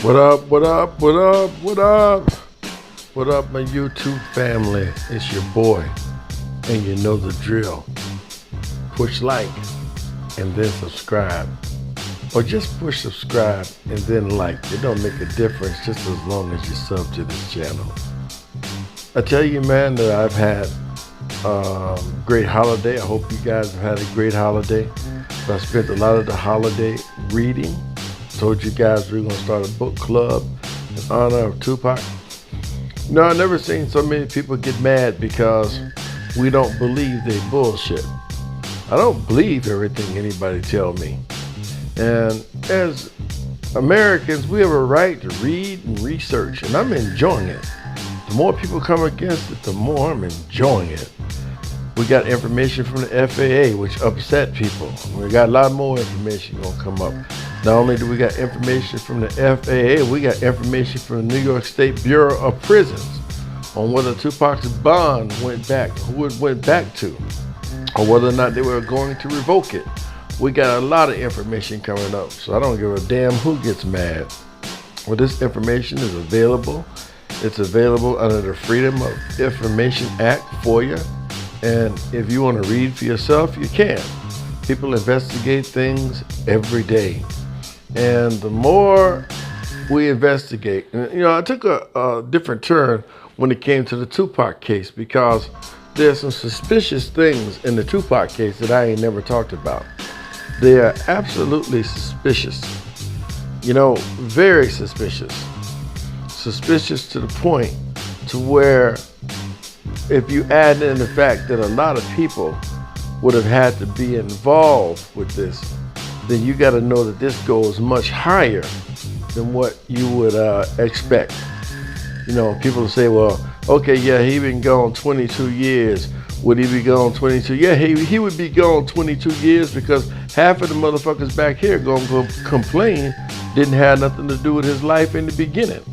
What up, what up, what up, what up? What up, my YouTube family? It's your boy, and you know the drill. Push like, and then subscribe. Or just push subscribe, and then like. It don't make a difference just as long as you sub to this channel. I tell you, man, that I've had a great holiday. I hope you guys have had a great holiday. I spent a lot of the holiday reading. Told you guys we are going to start a book club in honor of Tupac. No, I've never seen so many people get mad because we don't believe they bullshit. I don't believe everything anybody tell me. And as Americans, we have a right to read and research, and I'm enjoying it. The more people come against it, the more I'm enjoying it. We got information from the FAA, which upset people. We got a lot more information gonna come up. Not only do we got information from the FAA, we got information from the New York State Bureau of Prisons on whether Tupac's bond went back, who it went back to, or whether or not they were going to revoke it. We got a lot of information coming up, so I don't give a damn who gets mad. Well, this information is available. It's available under the Freedom of Information Act for you. And if you want to read for yourself, you can. People investigate things every day. And the more we investigate, I took a different turn when it came to the Tupac case because there's some suspicious things in the Tupac case that I ain't never talked about. They are absolutely suspicious. Very suspicious. Suspicious to the point to where if you add in the fact that a lot of people would have had to be involved with this, then you got to know that this goes much higher than what you would expect. People say, well, okay, yeah, he been gone 22 years. Would he be gone 22? Yeah, he would be gone 22 years because half of the motherfuckers back here going to complain didn't have nothing to do with his life in the beginning.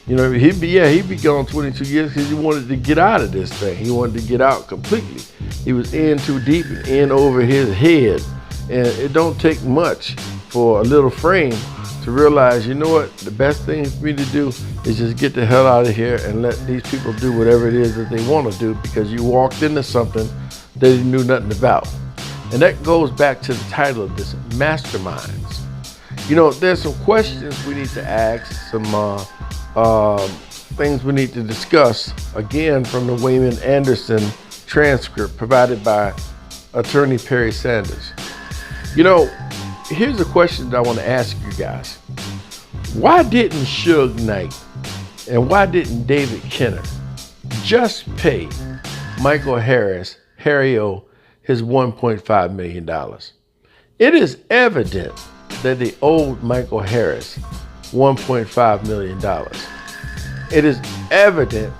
He'd be gone 22 years because he wanted to get out of this thing. He wanted to get out completely. He was in too deep and in over his head. And it don't take much for a little frame to realize, you know what, the best thing for me to do is just get the hell out of here and let these people do whatever it is that they want to do because you walked into something that you knew nothing about. And that goes back to the title of this, Masterminds. There's some questions we need to ask, some things we need to discuss, again, from the Wayman Anderson transcript provided by attorney Perry Sanders. Here's a question that I want to ask you guys. Why didn't Suge Knight and why didn't David Kenner just pay Michael Harry O, his $1.5 million? It is evident that they owed Michael Harris $1.5 million. It is evident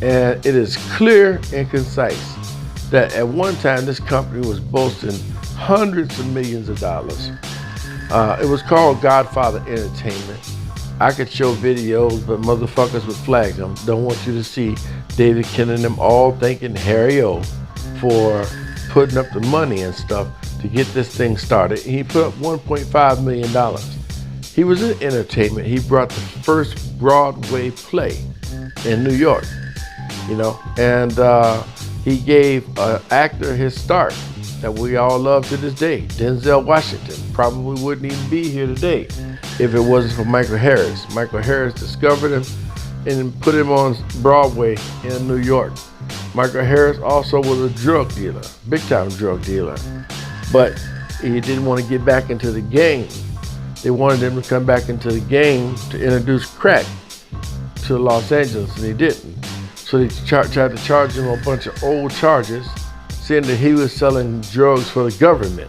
and it is clear and concise that at one time this company was boasting hundreds of millions of dollars. It was called Godfather Entertainment. I could show videos, but motherfuckers would flag them. Don't want you to see David Kenner and them all thanking Harry O for putting up the money and stuff to get this thing started. He put up $1.5 million. He was in entertainment. He brought the first Broadway play in New York, and he gave an actor his start that we all love to this day. Denzel Washington probably wouldn't even be here today if it wasn't for Michael Harris. Michael Harris discovered him and put him on Broadway in New York. Michael Harris also was a drug dealer, big time drug dealer, but he didn't want to get back into the game. They wanted him to come back into the game to introduce crack to Los Angeles, and he didn't. So they tried to charge him a bunch of old charges, saying that he was selling drugs for the government.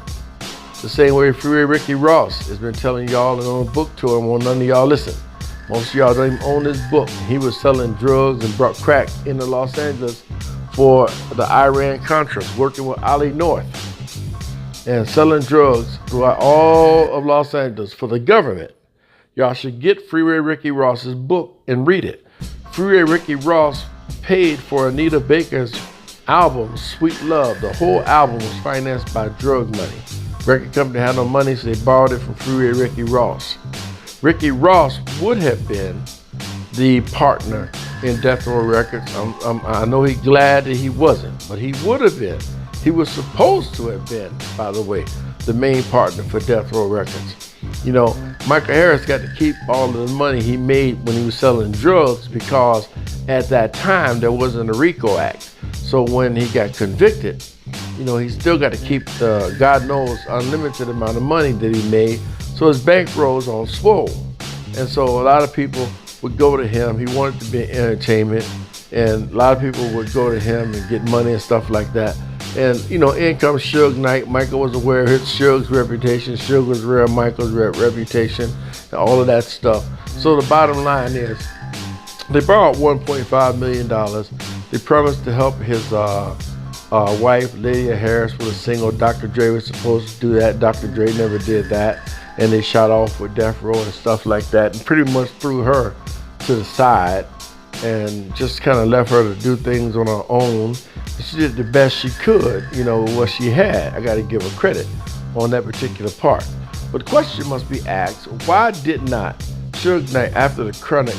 The same way Freeway Ricky Ross has been telling y'all and on a book tour, and won't none of y'all listen. Most of y'all don't even own this book. He was selling drugs and brought crack into Los Angeles for the Iran-Contras, working with Ali North, and selling drugs throughout all of Los Angeles for the government. Y'all should get Freeway Ricky Ross's book and read it. Freeway Ricky Ross paid for Anita Baker's album, Sweet Love. The whole album was financed by drug money. Record company had no money, so they borrowed it from Freeway Ricky Ross. Ricky Ross would have been the partner in Death Row Records. I know he's glad that he wasn't, but he would have been. He was supposed to have been, by the way, the main partner for Death Row Records. You know, Michael Harris got to keep all of the money he made when he was selling drugs, because at that time there wasn't a RICO Act. So when he got convicted, you know, he still got to keep the, God knows, unlimited amount of money that he made. So his bankrolls on swole. And so a lot of people would go to him. He wanted to be in entertainment, and a lot of people would go to him and get money and stuff like that. And, you know, in comes Suge Knight. Michael was aware of Suge's reputation. Suge was aware of Michael's reputation, and all of that stuff. So the bottom line is, they borrowed $1.5 million. They promised to help his wife, Lydia Harris, with a single. Dr. Dre was supposed to do that. Dr. Dre never did that. And they shot off with Death Row and stuff like that, and pretty much threw her to the side and just kind of left her to do things on her own. She did the best she could, you know, what she had. I got to give her credit on that particular part. But the question must be asked, why did not Suge Knight, after the Chronic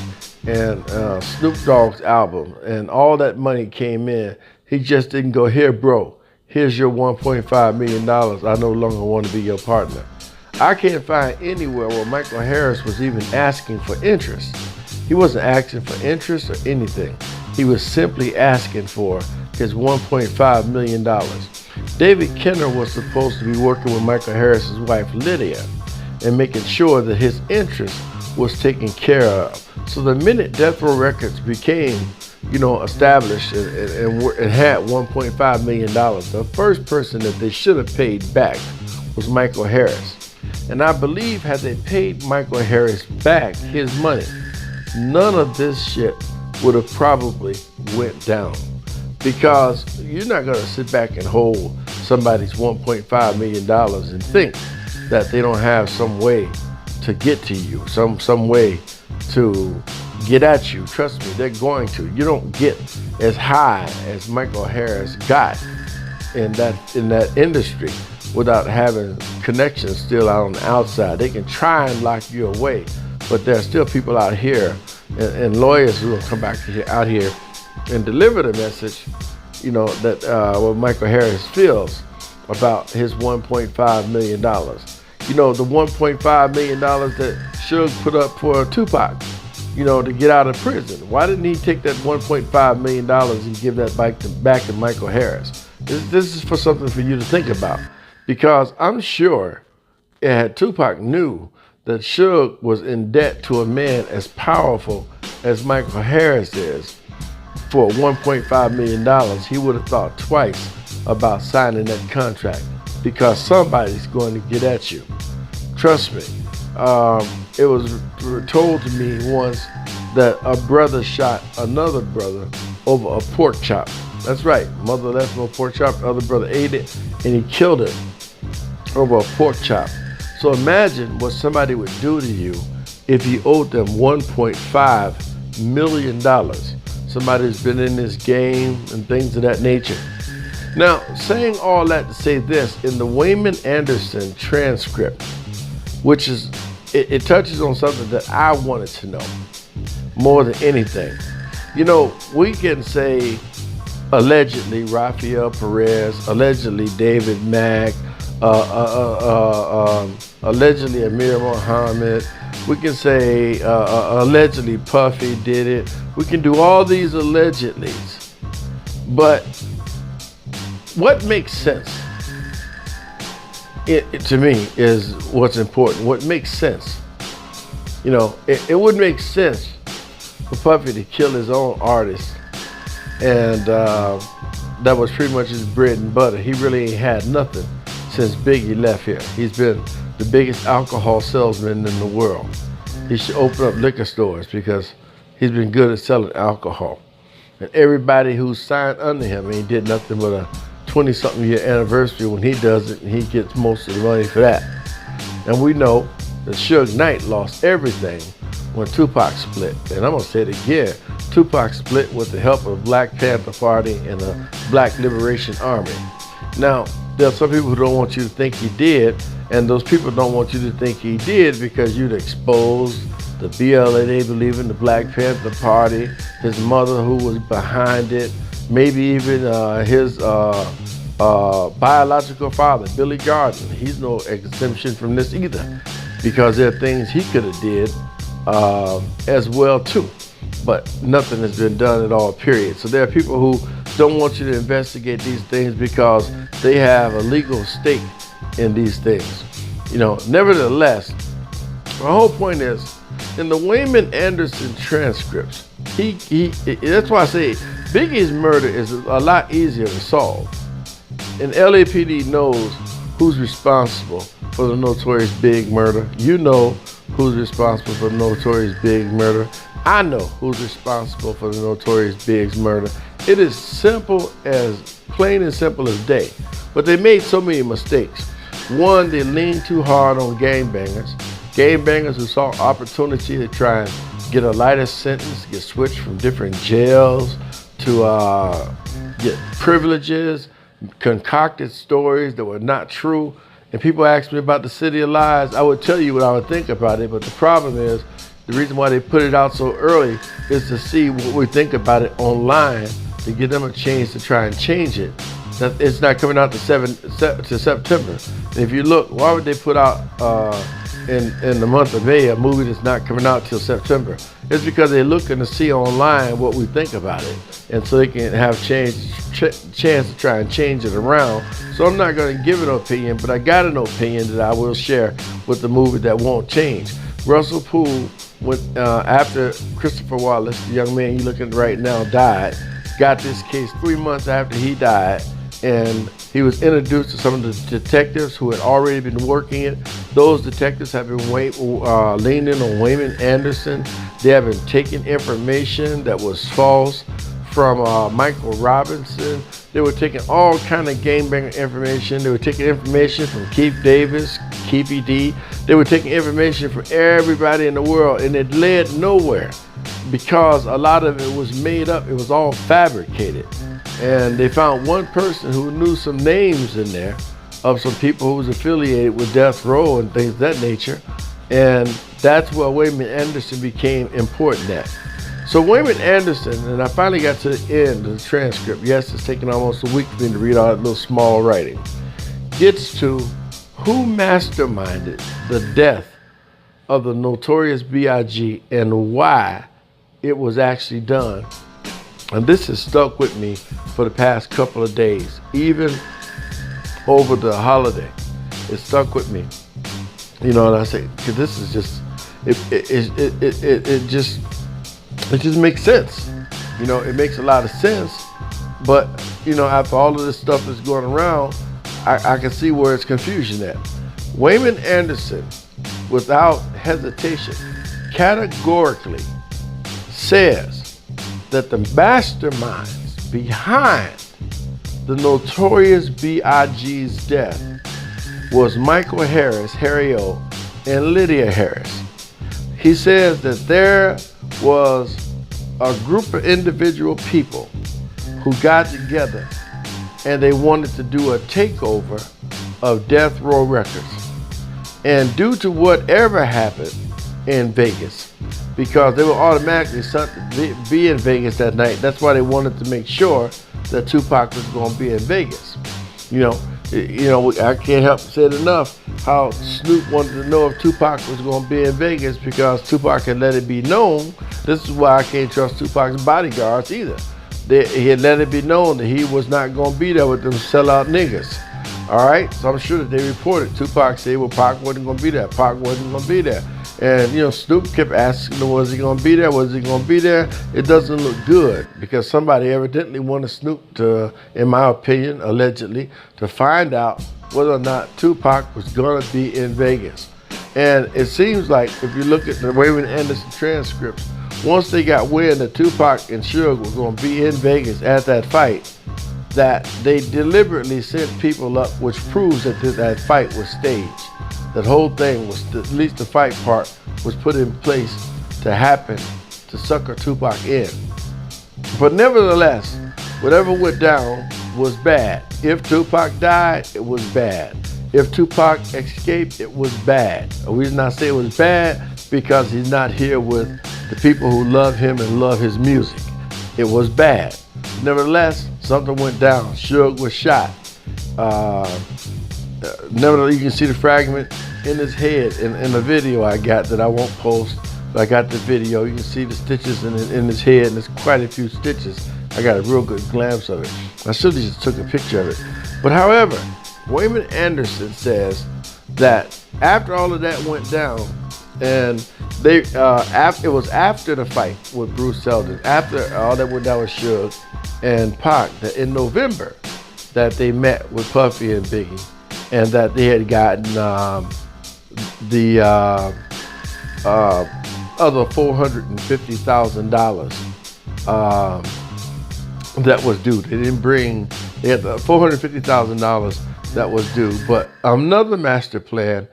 and Snoop Dogg's album and all that money came in, he just didn't go, here, bro, here's your $1.5 million. I no longer want to be your partner. I can't find anywhere where Michael Harris was even asking for interest. He wasn't asking for interest or anything. He was simply asking for his $1.5 million. David Kenner was supposed to be working with Michael Harris's wife, Lydia, and making sure that his interest was taken care of. So the minute Death Row Records became, you know, established and had $1.5 million, the first person that they should have paid back was Michael Harris. And I believe had they paid Michael Harris back his money, none of this shit would have probably went down. Because you're not gonna sit back and hold somebody's $1.5 million and think that they don't have some way to get to you, some way to get at you. Trust me, they're going to. You don't get as high as Michael Harris got in that industry without having connections still out on the outside. They can try and lock you away, but there are still people out here and lawyers who will come back out here and deliver the message, you know, that what Michael Harris feels about his $1.5 million. You know, the $1.5 million that Suge put up for Tupac, you know, to get out of prison. Why didn't he take that $1.5 million and give that back to Michael Harris? This is for something for you to think about, because I'm sure Tupac knew that Suge was in debt to a man as powerful as Michael Harris is. For $1.5 million, he would have thought twice about signing that contract, because somebody's going to get at you. Trust me. It was told to me once that a brother shot another brother over a pork chop. That's right, mother left no pork chop, the other brother ate it, and he killed him over a pork chop. So imagine what somebody would do to you if you owed them $1.5 million. Somebody who's been in this game and things of that nature. Now, saying all that to say this, in the Wayman Anderson transcript, which is, it touches on something that I wanted to know more than anything. You know, we can say allegedly Rafael Perez, allegedly David Mack, allegedly Amir Muhammad. We can say allegedly Puffy did it. We can do all these allegedlys. But what makes sense? It to me is what's important. What makes sense? You know, it would make sense for Puffy to kill his own artist, and that was pretty much his bread and butter. He really ain't had nothing since Biggie left here. He's been the biggest alcohol salesman in the world. He should open up liquor stores because he's been good at selling alcohol. And everybody who's signed under him, he did nothing but a 20-something year anniversary when he does it, and he gets most of the money for that. And we know that Suge Knight lost everything when Tupac split. And I'm gonna say it again, Tupac split with the help of the Black Panther Party and the Black Liberation Army. Now, There are some people who don't want you to think he did, and those people don't want you to think he did because you'd expose the BLA they believe in, the Black Panther Party, his mother who was behind it, maybe even his biological father, Billy Garden. He's no exemption from this either, because there are things he could have did as well too, but nothing has been done at all, period. So there are people who don't want you to investigate these things because they have a legal stake in these things. Nevertheless, my whole point is, in the Wayman Anderson transcripts, that's why I say Biggie's murder is a lot easier to solve. And LAPD knows who's responsible for the Notorious Big murder. You know who's responsible for the Notorious Big murder. I know who's responsible for the Notorious Big's murder. It is simple as, plain and simple as day. But they made so many mistakes. One, they leaned too hard on gangbangers. Gangbangers who saw opportunity to try and get a lighter sentence, get switched from different jails to get privileges, concocted stories that were not true. And people ask me about the City of Lies, I would tell you what I would think about it, but the problem is, the reason why they put it out so early is to see what we think about it online, to give them a chance to try and change it. That it's not coming out to September. And if you look, why would they put out in the month of May a movie that's not coming out till September? It's because they're looking to see online what we think about it, and so they can have chance to try and change it around. So I'm not going to give an opinion, but I got an opinion that I will share with the movie that won't change. Russell Poole, after Christopher Wallace, the young man you're looking at right now, died, got this case 3 months after he died, and he was introduced to some of the detectives who had already been working it. Those detectives have been leaning on Wayman Anderson. They have been taking information that was false from Michael Robinson. They were taking all kind of gangbanger information. They were taking information from Keith Davis, Keefy D. They were taking information from everybody in the world, and it led nowhere because a lot of it was made up. It was all fabricated. And they found one person who knew some names in there of some people who was affiliated with Death Row and things of that nature. And that's where Wayman Anderson became important at. So Wayman Anderson, and I finally got to the end of the transcript. Yes, it's taken almost a week for me to read all that little small writing. Gets to who masterminded the death of the Notorious B.I.G. and why it was actually done. And this has stuck with me for the past couple of days, even over the holiday. It stuck with me, and I say, cause this is just, it just makes sense. It makes a lot of sense, but after all of this stuff that's going around, I can see where it's confusion at. Wayman Anderson, without hesitation, categorically says that the masterminds behind the Notorious B.I.G.'s death was Michael Harris, Harry O, and Lydia Harris. He says that there was a group of individual people who got together and they wanted to do a takeover of Death Row Records. And due to whatever happened in Vegas, because they were automatically set to be in Vegas that night. That's why they wanted to make sure that Tupac was going to be in Vegas. I can't help say it enough how Snoop wanted to know if Tupac was going to be in Vegas because Tupac had let it be known. This is why I can't trust Tupac's bodyguards either. He had let it be known that he was not going to be there with them sellout niggas. All right, so I'm sure that they reported. Tupac said, well, Pac wasn't going to be there. Pac wasn't going to be there. And, Snoop kept asking him, was he going to be there? Was he going to be there? It doesn't look good because somebody evidently wanted Snoop to, in my opinion, allegedly, to find out whether or not Tupac was going to be in Vegas. And it seems like if you look at the Wayman Anderson transcripts, once they got wind that Tupac and Suge were going to be in Vegas at that fight, that they deliberately sent people up, which proves that that fight was staged. That whole thing was, at least the fight part, was put in place to happen to sucker Tupac in. But nevertheless, whatever went down was bad. If Tupac died, it was bad. If Tupac escaped, it was bad. The reason I say it was bad, because he's not here with the people who love him and love his music. It was bad. Nevertheless, something went down. Suge was shot. Nevertheless, you can see the fragment in his head in the video I got that I won't post. But I got the video. You can see the stitches in his head, and there's quite a few stitches. I got a real good glimpse of it. I should have just took a picture of it. But however, Wayman Anderson says that after all of that went down, and it was after the fight with Bruce Seldon, after all that went down with Suge and Pac, that in November that they met with Puffy and Biggie, and that they had gotten the other $450,000 that was due. They didn't bring, they had the $450,000 that was due, but another master plan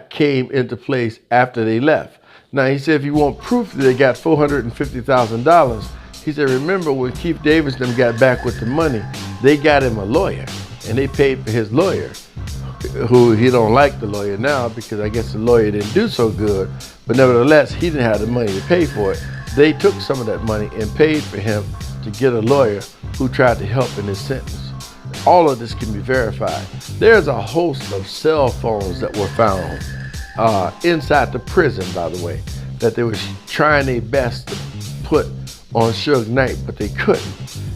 came into place after they left. Now he said if you want proof that they got $450,000, he said remember when Keith Davis and them got back with the money, they got him a lawyer, and they paid for his lawyer, who he don't like the lawyer now because I guess the lawyer didn't do so good, but nevertheless he didn't have the money to pay for it. They took some of that money and paid for him to get a lawyer who tried to help in his sentence. All of this can be verified. There's a host of cell phones that were found inside the prison, by the way, that they were trying their best to put on Suge Knight, but they couldn't.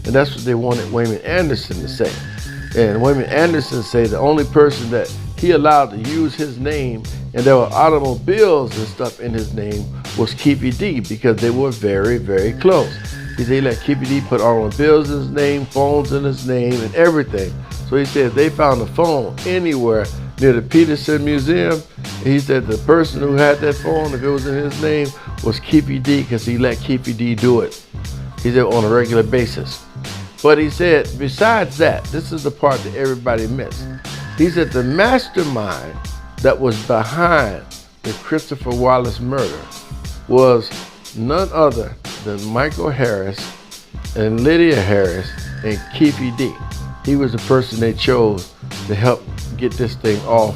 And that's what they wanted Wayman Anderson to say. And Wayman Anderson said the only person that he allowed to use his name, and there were automobiles and stuff in his name, was Keefy D, because they were very, very close. He said he let Keefy D put automobiles in his name, phones in his name, and everything. So he said if they found a phone anywhere near the Peterson Museum, he said the person who had that phone, if it was in his name, was Keefy D, because he let Keefy D do it. He said on a regular basis. But he said, besides that, this is the part that everybody missed. He said the mastermind that was behind the Christopher Wallace murder was none other than Michael Harris and Lydia Harris and Keefy D. He was the person they chose to help get this thing off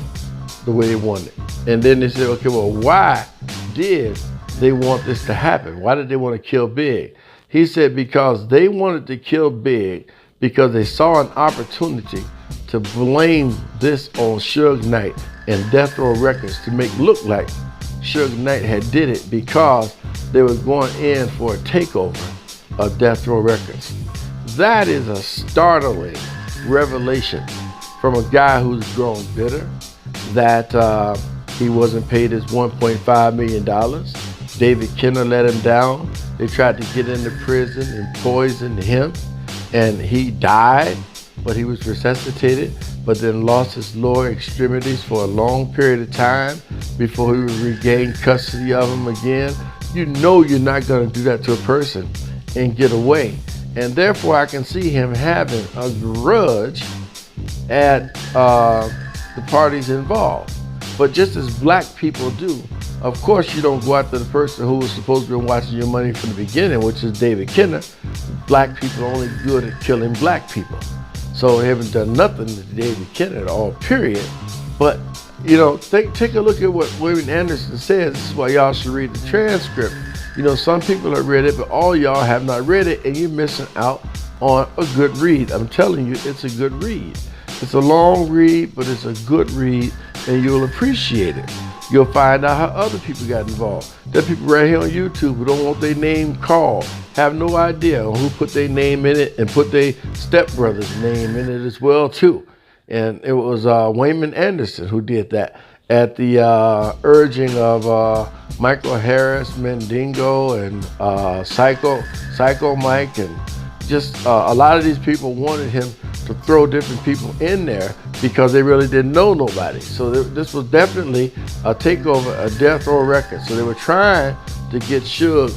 the way they wanted it. And then they said, okay, well, why did they want this to happen? Why did they want to kill Big? He said because they wanted to kill Big because they saw an opportunity to blame this on Suge Knight and Death Row Records to make look like Suge Knight had did it because they were going in for a takeover of Death Row Records. That is a startling revelation from a guy who's grown bitter, that he wasn't paid his $1.5 million. David Kenner let him down. They tried to get into prison and poison him, and he died, but he was resuscitated, but then lost his lower extremities for a long period of time before he regained custody of them again. You know you're not going to do that to a person and get away. And therefore I can see him having a grudge at the parties involved. But just as black people do, of course you don't go after the person who was supposed to be watching your money from the beginning, which is David Kenner. Black people are only good at killing black people. So they haven't done nothing to David Kenner at all, period. But, you know, take a look at what Wayman Anderson says. This is why y'all should read the transcript. You know, some people have read it, but all y'all have not read it, and you're missing out on a good read. I'm telling you, it's a good read. It's a long read, but it's a good read, and you'll appreciate it. You'll find out how other people got involved. There are people right here on YouTube who don't want their name called, have no idea who put their name in it and put their stepbrother's name in it as well too. And it was Wayman Anderson who did that at the urging of Michael Harris, Mendingo, and Psycho Mike, and just a lot of these people wanted him to throw different people in there because they really didn't know nobody. So this was definitely a takeover of Death Row Records. So they were trying to get Suge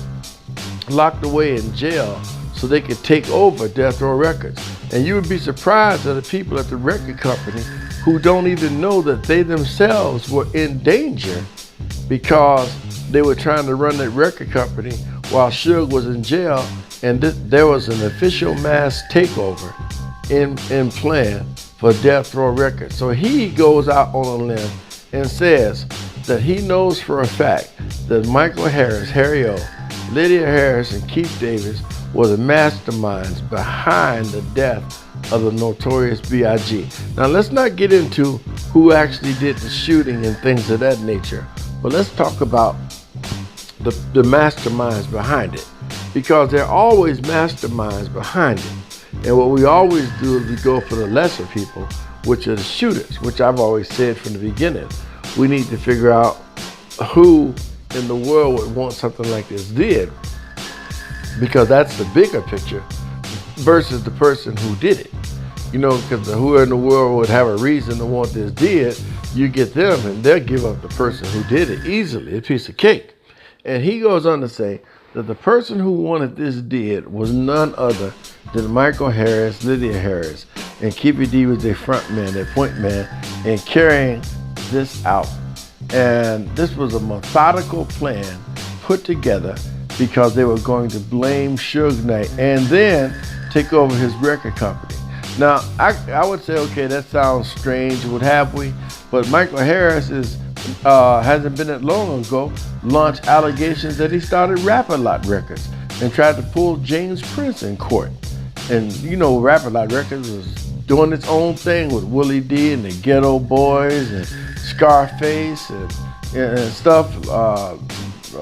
locked away in jail so they could take over Death Row Records. And you would be surprised at the people at the record company who don't even know that they themselves were in danger because they were trying to run that record company while Suge was in jail, and there was an official mass takeover in plan for Death Row Records. So he goes out on a limb and says that he knows for a fact that Michael Harris, Harry O, Lydia Harris, and Keith Davis were the masterminds behind the death of the notorious B.I.G. Now let's not get into who actually did the shooting and things of that nature, but let's talk about the masterminds behind it, because there are always masterminds behind it. And what we always do is we go for the lesser people, which are the shooters, which I've always said from the beginning. We need to figure out who in the world would want something like this did, because that's the bigger picture versus the person who did it. You know, because who in the world would have a reason to want this did, you get them and they'll give up the person who did it easily, a piece of cake. And he goes on to say that the person who wanted this did was none other than Michael Harris, Lydia Harris, and Keefe D was their front man, their point man, in carrying this out. And this was a methodical plan put together because they were going to blame Suge Knight and then take over his record company. Now, I would say, okay, that sounds strange, what have we? But Michael Harris hasn't been that long ago, launched allegations that he started Rap-A-Lot Records and tried to pull James Prince in court. And you know, Rap-A-Lot Records was doing its own thing with Willie D and the Ghetto Boys and Scarface and stuff.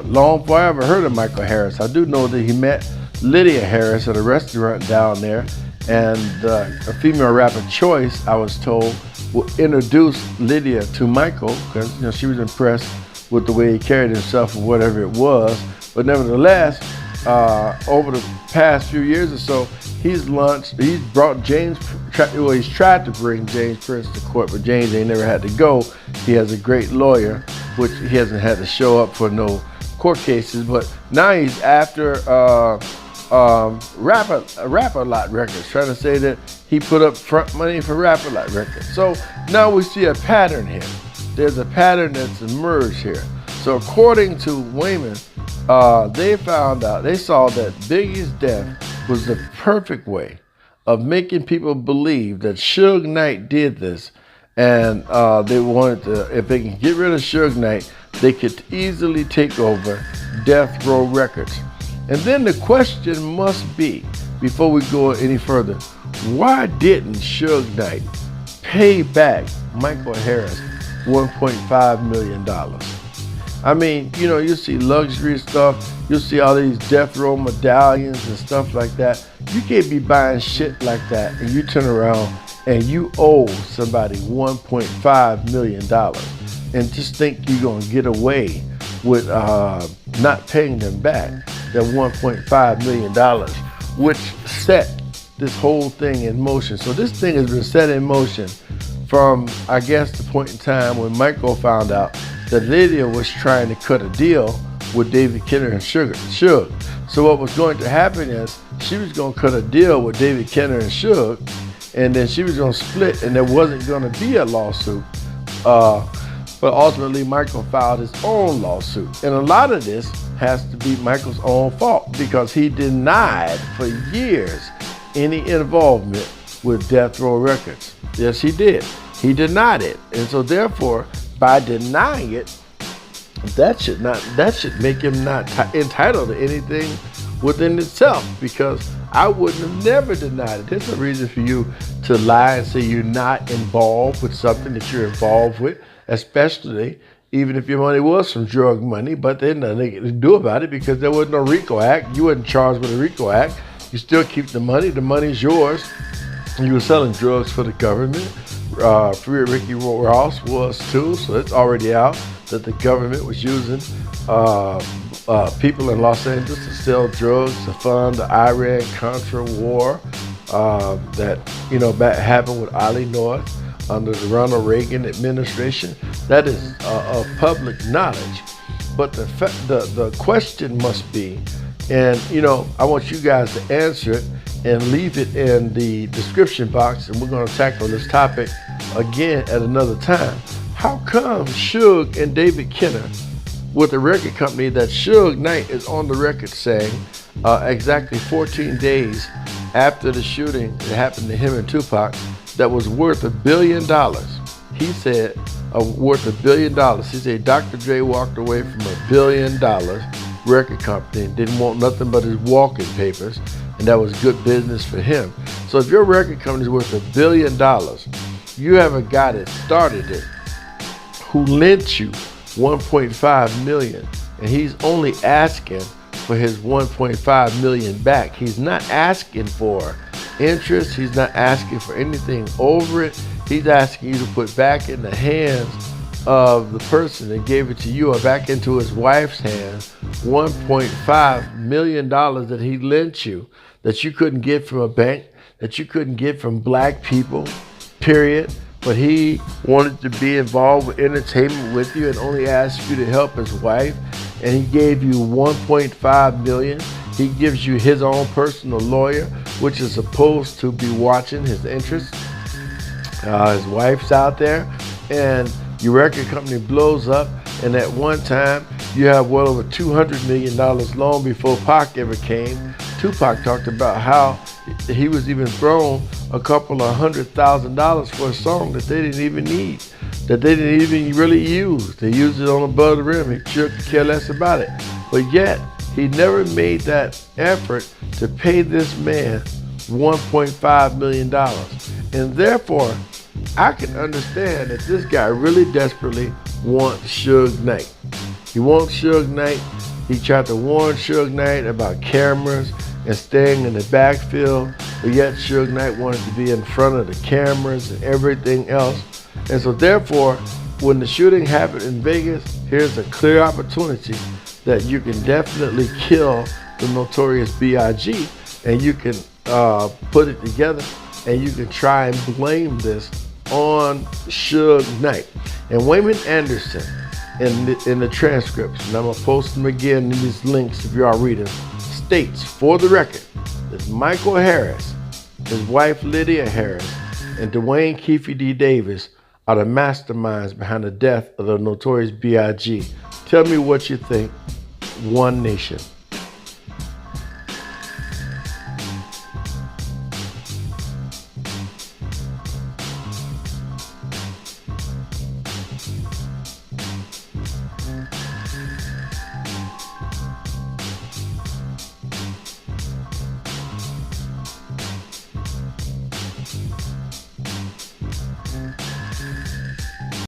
Long before I ever heard of Michael Harris, I do know that he met Lydia Harris at a restaurant down there, and a female rapper Choice, I was told, will introduce Lydia to Michael because she was impressed with the way he carried himself or whatever it was. But nevertheless, over the past few years or so, he's brought he's tried to bring James Prince to court, but James ain't never had to go. He has a great lawyer, which he hasn't had to show up for no court cases, but now he's after Rap-A-Lot Records, trying to say that he put up front money for Rap-A-Lot Records. So now we see a pattern here. There's a pattern that's emerged here. So according to Wayman, they saw that Biggie's death was the perfect way of making people believe that Suge Knight did this, and they wanted to, if they can get rid of Suge Knight, they could easily take over Death Row Records. And then the question must be, before we go any further, why didn't Suge Knight pay back Michael Harris $1.5 million? I mean, you know, you see luxury stuff, you see all these death row medallions and stuff like that. You can't be buying shit like that and you turn around and you owe somebody $1.5 million and just think you're gonna get away with not paying them back that $1.5 million, which set this whole thing in motion. So this thing has been set in motion from, I guess, the point in time when Michael found out that Lydia was trying to cut a deal with David Kenner and Suge. So what was going to happen is she was going to cut a deal with David Kenner and Suge, and then she was going to split, and there wasn't going to be a lawsuit. But ultimately, Michael filed his own lawsuit. And a lot of this has to be Michael's own fault because he denied for years any involvement with Death Row Records. Yes, he did. He denied it. And so therefore, by denying it, that should make him not entitled to anything within itself, because I wouldn't have never denied it. There's no reason for you to lie and say you're not involved with something that you're involved with, especially even if your money was from drug money, but there's nothing they can do about it because there was no RICO Act. You wasn't charged with a RICO Act. You still keep the money's yours. You were selling drugs for the government. Free Ricky Ross was too, so it's already out that the government was using people in Los Angeles to sell drugs to fund the Iran-Contra war that happened with Ali North under the Ronald Reagan administration. That is of public knowledge. But the question must be, and I want you guys to answer it and leave it in the description box, and we're going to tackle this topic again at another time. How come Suge and David Kenner, with a record company that Suge Knight is on the record saying exactly 14 days after the shooting that happened to him and Tupac that was worth $1 billion. He said, worth $1 billion. He said Dr. Dre walked away from $1 billion record company and didn't want nothing but his walking papers, and that was good business for him. So if your record company is worth $1 billion, you have a guy that started it who lent you $1.5 million, and he's only asking for his $1.5 million back. He's not asking for interest. He's not asking for anything over it. He's asking you to put back in the hands of the person that gave it to you, or back into his wife's hands, $1.5 million that he lent you, that you couldn't get from a bank, that you couldn't get from black people, period. But he wanted to be involved with entertainment with you and only asked you to help his wife. And he gave you $1.5 million. He gives you his own personal lawyer, which is supposed to be watching his interests. His wife's out there, and your record company blows up, and at one time you have well over $200 million long before Pac ever came. Tupac talked about how he was even thrown a couple of $100,000 for a song that they didn't even need, that they didn't even really use. They used it on above the rim. He could care less about it. But yet, he never made that effort to pay this man $1.5 million. And therefore, I can understand that this guy really desperately wants Suge Knight. He wants Suge Knight. He tried to warn Suge Knight about cameras and staying in the backfield, but yet Suge Knight wanted to be in front of the cameras and everything else. And so therefore, when the shooting happened in Vegas, here's a clear opportunity that you can definitely kill the Notorious B.I.G. and you can put it together and you can try and blame this on Suge Knight. And Wayman Anderson in the transcripts, and I'm gonna post them again in these links if you are reading, states for the record that Michael Harris, his wife Lydia Harris, and Dwayne Keefe D. Davis are the masterminds behind the death of the Notorious B.I.G. Tell me what you think. One Nation.